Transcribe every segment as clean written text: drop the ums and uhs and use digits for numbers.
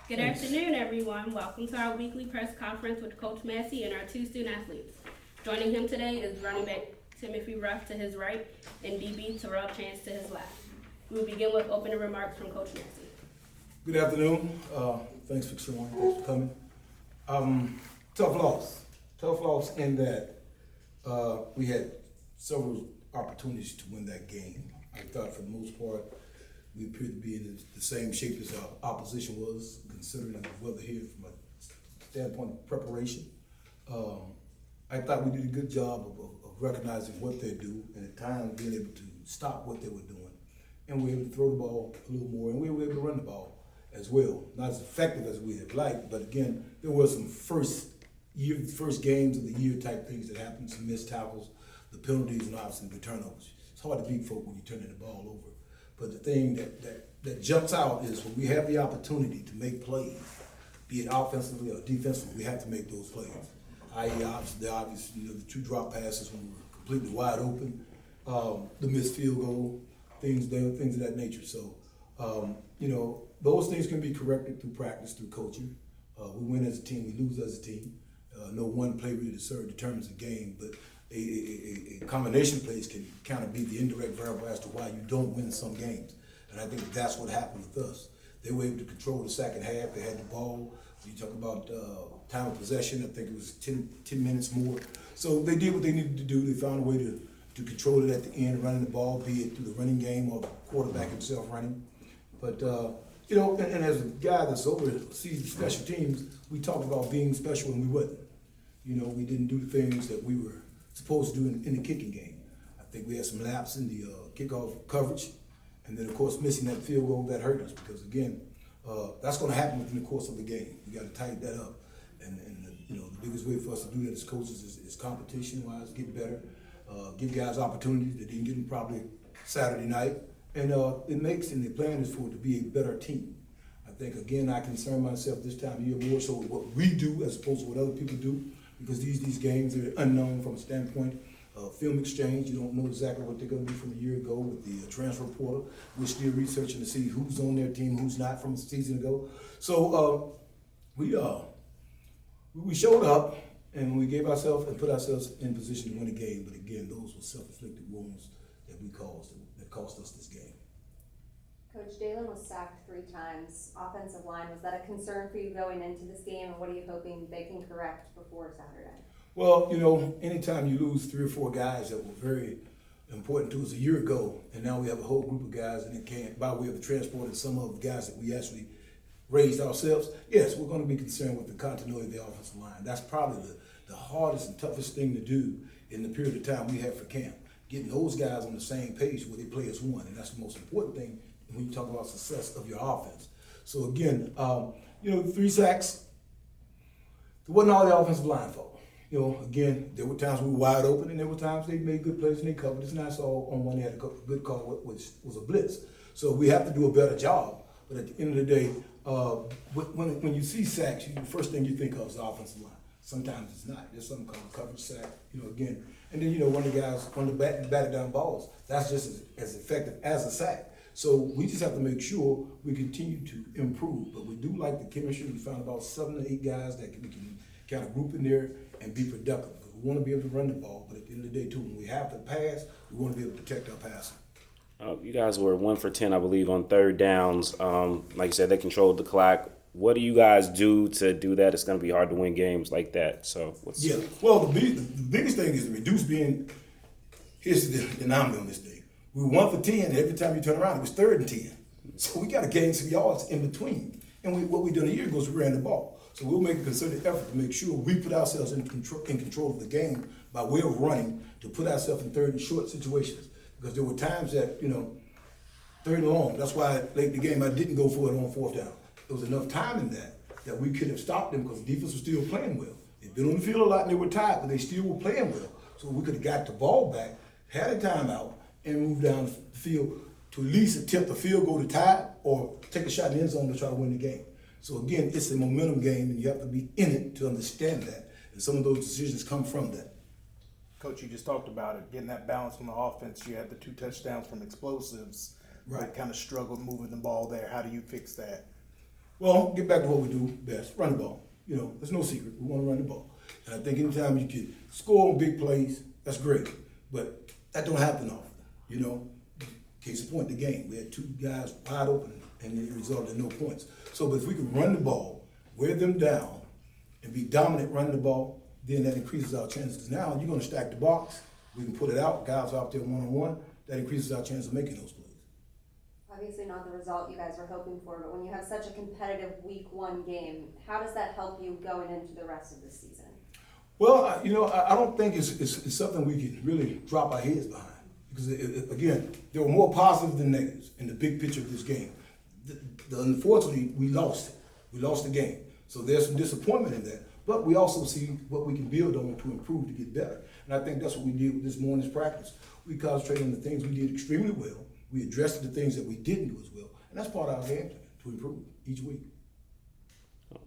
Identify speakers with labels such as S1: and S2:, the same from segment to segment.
S1: Good afternoon, everyone. Welcome to our weekly press conference with Coach Massey and our two student athletes. Joining him today is running back Timothy Ruff to his right and DB Terrell Chance to his left. We will begin with opening remarks from Coach Massey.
S2: Good afternoon. Thanks for showing. Thanks for coming. Tough loss in that we had several opportunities to win that game. I thought for the most part we appeared to be in the same shape as our opposition was, considering the weather here from a standpoint of preparation. I thought we did a good job of recognizing what they do and at times being able to stop what they were doing. And we were able to throw the ball a little more, and we were able to run the ball as well. Not as effective as we had liked, but again, there were some first games of the year type things that happened, some missed tackles, the penalties, and obviously the turnovers. It's hard to beat folk when you're turning the ball over. But the thing that jumps out is when we have the opportunity to make plays, be it offensively or defensively, we have to make those plays. I.e., obviously, the two drop passes when we were completely wide open, the missed field goal, things of that nature. So, those things can be corrected through practice, through coaching. We win as a team, we lose as a team. No one play really determines the game, but a combination of plays can kind of be the indirect variable as to why you don't win some games. And I think that's what happened with us. They were able to control the second half. They had the ball. You talk about time of possession. I think it was 10 minutes more. So they did what they needed to do. They found a way to control it at the end, running the ball, be it through the running game or the quarterback himself running. But, and as a guy that's oversees special teams, we talked about being special and we wasn't. We didn't do the things that we were supposed to do in the kicking game. I think we had some laps in the kickoff coverage, and then of course missing that field goal that hurt us because again, that's going to happen within the course of the game. We got to tighten that up, and the biggest way for us to do that as coaches is competition-wise, get better, give guys opportunities that didn't get them probably Saturday night, and the plan is for it to be a better team. I think again I concern myself this time of year more so with what we do as opposed to what other people do. Because these games are unknown from a standpoint of film exchange. You don't know exactly what they're going to be from a year ago with the transfer portal. We're still researching to see who's on their team, who's not from a season ago. So we showed up and we gave ourselves and put ourselves in position to win a game. But again, those were self-inflicted wounds that cost us this game.
S3: Coach Dalen was sacked 3 times. Offensive line, was that a concern for you going into this game, and what are you hoping they can correct before Saturday?
S2: Well, anytime you lose 3 or 4 guys that were very important to us a year ago, and now we have a whole group of guys and it can't, by way of the transport and some of the guys that we actually raised ourselves, yes, we're going to be concerned with the continuity of the offensive line. That's probably the hardest and toughest thing to do in the period of time we have for camp. Getting those guys on the same page where they play as one, and that's the most important thing when you talk about success of your offense. So again, 3 sacks, it wasn't all the offensive line fault. Again, there were times we were wide open and there were times they made good plays and they covered us, and I saw on one they had a good call, which was a blitz. So we have to do a better job, but at the end of the day, when you see sacks, the first thing you think of is the offensive line. Sometimes it's not. There's something called a coverage sack, again. And then, one of the guys on the batted down balls, that's just as effective as a sack. So we just have to make sure we continue to improve. But we do like the chemistry. We found about 7 to 8 guys that we can kind of group in there and be productive. Because we want to be able to run the ball, but at the end of the day, too, when we have to pass, we want to be able to protect our passing.
S4: You guys were 1 for 10, I believe, on third downs. Like you said, they controlled the clock. What do you guys do to do that? It's going to be hard to win games like that. So
S2: well, the biggest thing is to reduce being. Here's the denominator on this thing. We were 1 for 10. Every time you turn around, it was 3rd and 10. So we got to gain some yards in between. And what we done a year ago is we ran the ball. So we'll make a concerted effort to make sure we put ourselves in control of the game by way of running to put ourselves in 3rd and short situations. Because there were times that 3rd and long. That's why late in the game I didn't go for it on 4th down. There was enough time in that we could have stopped them because the defense was still playing well. They'd been on the field a lot and they were tired, but they still were playing well. So we could have got the ball back, had a timeout, and moved down the field to at least attempt a field goal to tie or take a shot in the end zone to try to win the game. So again, it's a momentum game and you have to be in it to understand that. And some of those decisions come from that.
S5: Coach, you just talked about it, getting that balance on the offense. You had the 2 touchdowns from explosives.
S2: Right.
S5: That kind of struggled moving the ball there. How do you fix that?
S2: Well, get back to what we do best, run the ball. You know, there's no secret. We want to run the ball. And I think anytime you can score on big plays, that's great. But that don't happen often, you know. Case in point, the game. We had 2 guys wide open, and it resulted in no points. So, but if we can run the ball, wear them down, and be dominant running the ball, then that increases our chances. Now, you're going to stack the box. We can put it out. Guys out there one-on-one. That increases our chance of making those plays.
S3: Obviously not the result you guys were hoping for, but when you have such a competitive week 1 game, how does that help you going into the rest of the season?
S2: Well, I don't think it's something we can really drop our heads behind. Because, again, there were more positives than negatives in the big picture of this game. Unfortunately, we lost it. We lost the game. So there's some disappointment in that. But we also see what we can build on to improve to get better. And I think that's what we did with this morning's practice. We concentrated on the things we did extremely well. We addressed the things that we didn't do as well. And that's part of our game plan, to improve each week.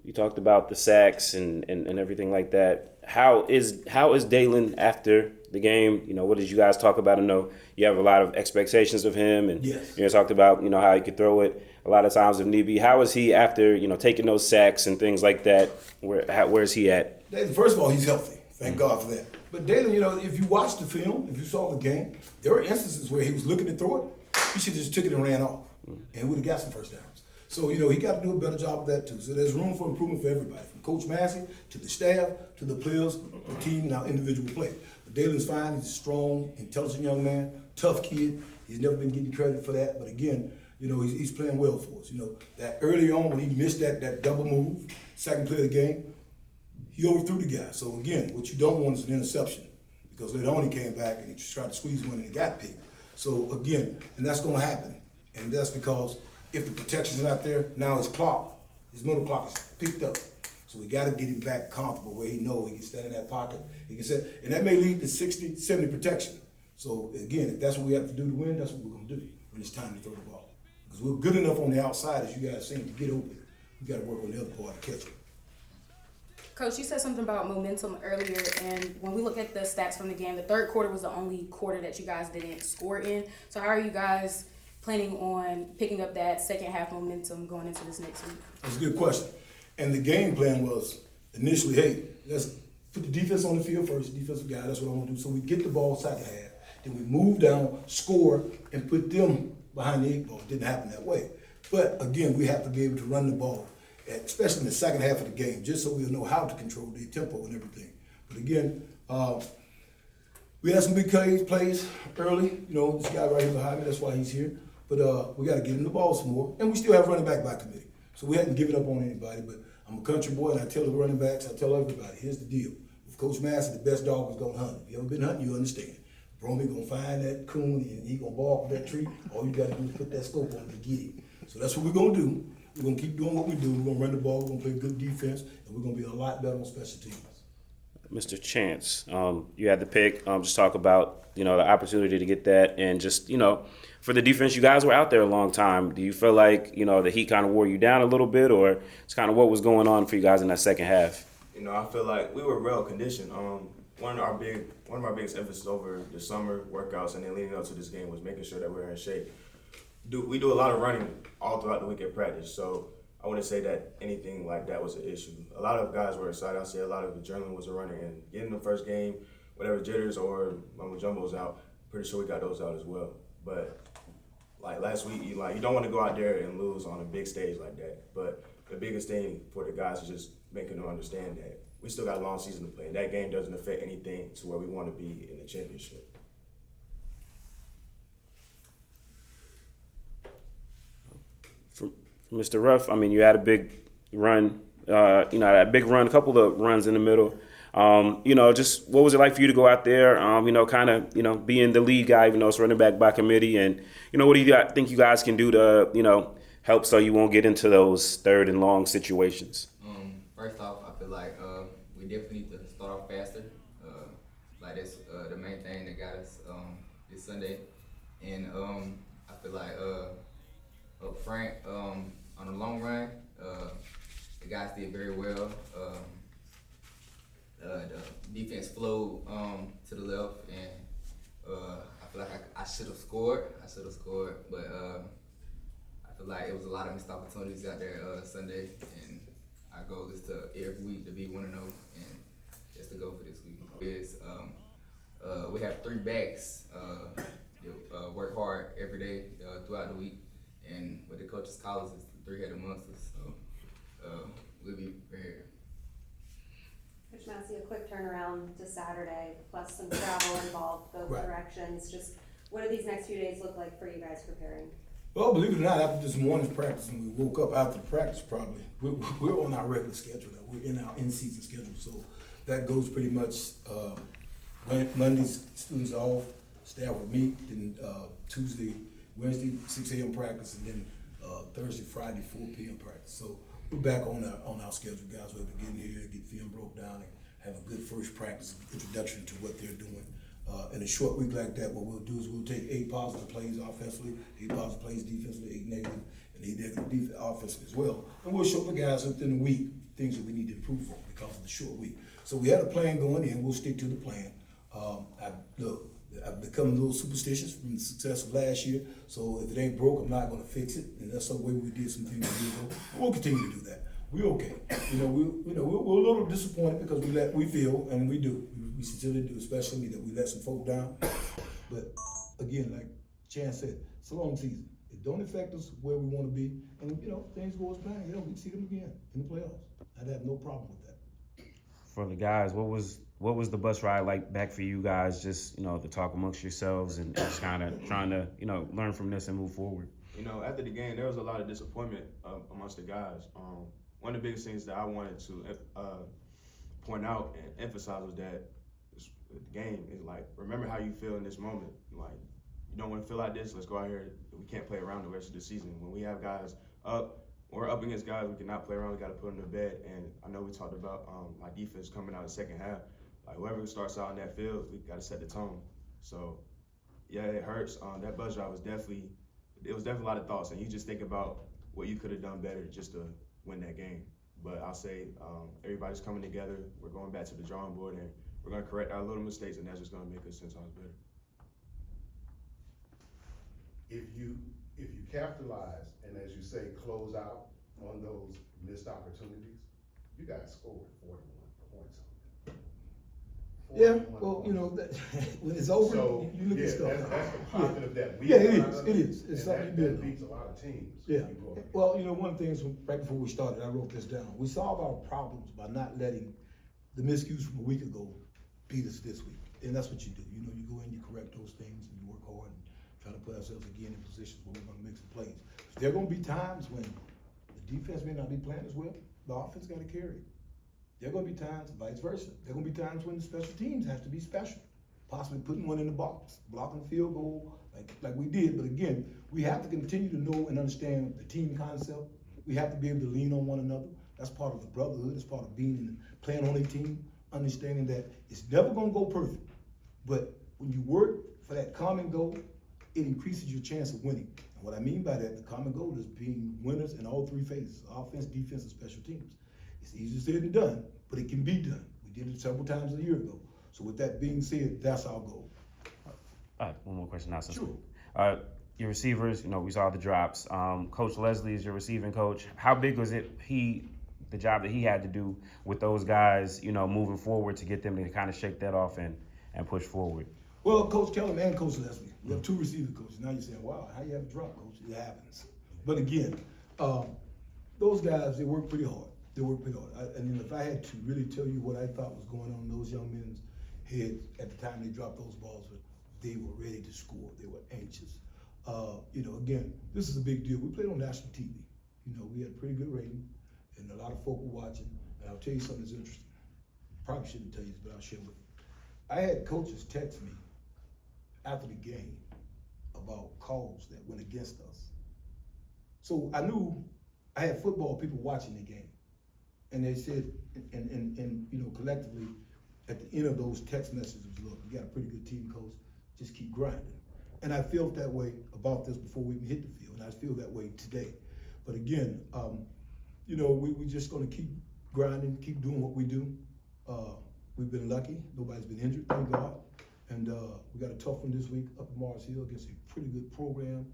S4: You talked about the sacks and everything like that. How is Dalen after the game? You know, what did you guys talk about? I know you have a lot of expectations of him, and
S2: yes.
S4: you talked about, you know, how he could throw it a lot of times if need be. How is he after, you know, taking those sacks and things like that? Where is he at?
S2: Dalen, first of all, he's healthy. Thank God for that. But Dalen, you know, if you watched the film, if you saw the game, there were instances where he was looking to throw it. He should have just took it and ran off, and would have got some first downs. So, you know, he got to do a better job of that too. So there's room for improvement for everybody, from Coach Massey to the staff to the players, the team, and our individual play. But Dalen's fine. He's a strong, intelligent young man, tough kid. He's never been getting credit for that. But again, you know, he's playing well for us. You know, that early on when he missed that double move, second play of the game, he overthrew the guy. So again, what you don't want is an interception, because later on he came back and he tried to squeeze one and he got picked. So again, and that's going to happen. And that's because if the protection's not there, now his middle clock is picked up. So we got to get him back comfortable where he knows he can stand in that pocket. He can set, and that may lead to 60, 70 protection. So again, if that's what we have to do to win, that's what we're going to do when it's time to throw the ball. Because we're good enough on the outside, as you guys seen, to get open. We got to work on the other part to catch it.
S6: Coach, you said something about momentum earlier, and when we look at the stats from the game, the third quarter was the only quarter that you guys didn't score in. So how are you guys planning on picking up that second half momentum going into this next week?
S2: That's a good question. And the game plan was initially, hey, let's put the defense on the field first, defensive guy, that's what I want to do. So we get the ball second half, then we move down, score, and put them behind the 8 ball. It didn't happen that way. But again, we have to be able to run the ball, especially in the second half of the game, just so we'll know how to control the tempo and everything. But again, we had some big plays early. You know, this guy right here behind me, that's why he's here. But we got to get him the ball some more. And we still have running back by committee. So we hadn't given up on anybody. But I'm a country boy, and I tell the running backs, I tell everybody, here's the deal. With Coach Massey, the best dog is going to hunt. If you ever been hunting, you understand. Bromley going to find that coon, and he going to bark up that tree. All you got to do is put that scope on to get him. So that's what we're going to do. We're going to keep doing what we do. We're going to run the ball. We're going to play good defense. And we're going to be a lot better on special teams.
S4: Mr. Chance, you had the pick. Just talk about, you know, the opportunity to get that, and just, you know, for the defense, you guys were out there a long time. Do you feel like, you know, the heat kind of wore you down a little bit, or it's kind of what was going on for you guys in that second half?
S7: You know, I feel like we were well conditioned. One of our biggest emphasis over the summer workouts and then leading up to this game was making sure that we're in shape. We do a lot of running all throughout the week at practice, so I wouldn't say that anything like that was an issue. A lot of guys were excited. I'd say a lot of adrenaline was running, and getting the first game, whatever jitters or Mama Jumbo's out, pretty sure we got those out as well. But like last week, you don't want to go out there and lose on a big stage like that. But the biggest thing for the guys is just making them understand that we still got a long season to play, and that game doesn't affect anything to where we want to be in the championship.
S4: For Mr. Ruff, I mean, you had a big run, a couple of runs in the middle. Just what was it like for you to go out there, being the lead guy, even though it's running back by committee, and, what do you think you guys can do to, help so you won't get into those third and long situations?
S8: First off, I feel like we definitely need to start off faster. That's the main thing that got us this Sunday. And I feel like up front, on the long run, the guys did very well. The defense flowed to the left, and I feel like I should have scored. But I feel like it was a lot of missed opportunities out there Sunday, and our goal is to every week to be 1-0 and just to go for this week. We have 3 backs that work hard every day throughout the week, and what the coaches call us is the 3-headed monsters. So we'll be prepared.
S3: Coach Massey, a quick turnaround to Saturday, plus some travel involved both
S2: Right.
S3: directions. Just what do these next few days look like for you guys preparing?
S2: Well, believe it or not, after this morning's practice, when we woke up after the practice, probably we're on our regular schedule now. We're in our in-season schedule, so that goes pretty much. Mondays, students off, staff will meet. Then Tuesday, Wednesday, 6 a.m. practice, and then Thursday, Friday, 4 p.m. practice. So we're back on our schedule, guys. We'll be getting here, get film broke down, and have a good first practice introduction to what they're doing. In a short week like that, what we'll do is we'll take 8 positive plays offensively, 8 positive plays defensively, 8 negative, and 8 negative offensively as well. And we'll show the guys within the week things that we need to improve on because of the short week. So we had a plan going in. We'll stick to the plan. I've become a little superstitious from the success of last year. So if it ain't broke, I'm not going to fix it. And that's the way we did some things a year ago. We'll continue to do that. We're okay. We're a little disappointed because we feel, and we do. We sincerely do, especially that we let some folk down. But again, like Chance said, it's a long season. It don't affect us where we want to be, and things go as planned. We can see them again in the playoffs. I'd have no problem with that.
S4: For the guys, what was the bus ride like back for you guys? Just to talk amongst yourselves and just kind of trying to learn from this and move forward.
S7: After the game, there was a lot of disappointment amongst the guys. One of the biggest things that I wanted to point out and emphasize was that the game is like, remember how you feel in this moment. Like, you don't want to feel like this. Let's go out here. We can't play around the rest of the season. When we have guys we're up against guys we cannot play around. We got to put them to bed. And I know we talked about my defense coming out in the second half. Like, whoever starts out in that field, we got to set the tone. So, yeah, it hurts. That buzz drive was definitely a lot of thoughts. And you just think about what you could have done better just to win that game. But I'll say everybody's coming together. We're going back to the drawing board, and we're going to correct our little mistakes, and that's just going to make us 10 times better.
S9: If you capitalize and, as you say, close out on those missed opportunities, you guys scored 41 points on them.
S2: Yeah, well, that, when it's over,
S9: So,
S2: you look at stuff.
S9: That's the positive that we
S2: Yeah, it
S9: got
S2: is.
S9: out of
S2: It is. It's
S9: and
S2: something
S9: that
S2: you build.
S9: beats a lot of teams.
S2: Yeah.
S9: when you go up
S2: Well, one of the things right before we started, I wrote this down. We solve our problems by not letting the miscues from a week ago beat us this week. And that's what you do. You go in, you correct those things, and you work hard and try to put ourselves again in positions where we're going to make some plays. There are going to be times when the defense may not be playing as well. The offense got to carry it. There are going to be times, vice versa. There are going to be times when the special teams have to be special, possibly putting one in the box, blocking the field goal like we did. But again, we have to continue to know and understand the team concept. We have to be able to lean on one another. That's part of the brotherhood. It's part of being playing on a team, understanding that it's never going to go perfect. But when you work for that common goal, it increases your chance of winning. And what I mean by that, the common goal is being winners in all 3 phases: offense, defense, and special teams. It's easier said than done, but it can be done. We did it several times a year ago. So with that being said, that's our goal.
S4: All right, one more question now.
S2: Sure.
S4: Your receivers, we saw the drops. Coach Leslie is your receiving coach. How big was it, the job that he had to do with those guys, moving forward to get them to kind of shake that off and push forward?
S2: Well, Coach Kellum and Coach Leslie, we have 2 receiver coaches. Now you're saying, wow, how you have a drop, Coach? It happens. But again, those guys, they work pretty hard. And if I had to really tell you what I thought was going on in those young men's heads at the time they dropped those balls, they were ready to score. They were anxious. Again, this is a big deal. We played on national TV. We had a pretty good rating, and a lot of folk were watching. And I'll tell you something that's interesting. Probably shouldn't tell you this, but I'll share with you. I had coaches text me after the game about calls that went against us. So I knew I had football people watching the game. And they said, and collectively, at the end of those text messages, look, you got a pretty good team, coach. Just keep grinding. And I felt that way about this before we even hit the field, and I feel that way today. But again, we're just going to keep grinding, keep doing what we do. We've been lucky. Nobody's been injured, thank God. And we got a tough one this week up in Mars Hill against a pretty good program.